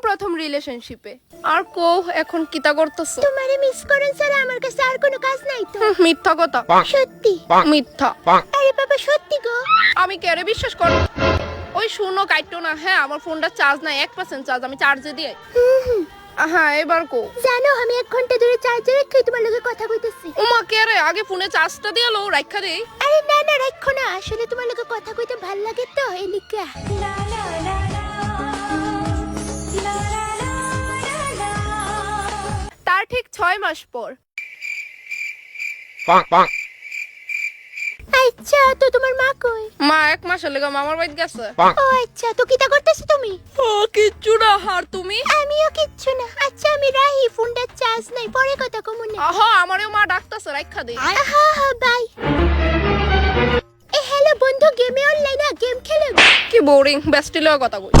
প্রথম রিলেশনশিপে। আর কো এখন কিতা করতেছো? তোমারে মিস করন ছাড়া আমার কাছে আর কোনো কাজ নাই তো। মিথ্যা কথা। সত্যি? মিথ্যা। আরে বাবা সত্যি গো। আমি কেরে বিশ্বাস কর। ওই শুনো কাইটো না। হ্যাঁ আমার ফোনটা চার্জ নাই, 1% চার্জ, আমি চার্জে দিই। হ্যাঁ এবার কো। জানো আমি 1 ঘন্টা ধরে চার্জে রেখে তোমার লগে কথা কইতেছি। ওমা কেরে আগে ফোনে চার্জটা দিয়ে লো, রাখা দেই। আরে না না রাখো না, আসলে তোমার লগে কথা কইতে ভাল লাগে তো এই লিগা। তার ঠিক 6 মাস পর। আচ্ছা তো তোমার মা কই? মা 1 মাসের লেগে মামার বাড়ি গেছে। ও আচ্ছা তো কিটা করতেছো তুমি? ও কিচ্ছু না। আর তুমি? আমিও কিচ্ছু না। আচ্ছা আমি রাহি, ফোনটা চার্জ নাই, পরে কথা কমুনে। আহা আমারও মা ডাকতাছে, রাখা দেই। হ্যাঁ বাই। হ্যালো বন্ধু, গেমে অনলাইনে গেম খেলো? কি বোরিং, বেস্টি লগে কথা কই।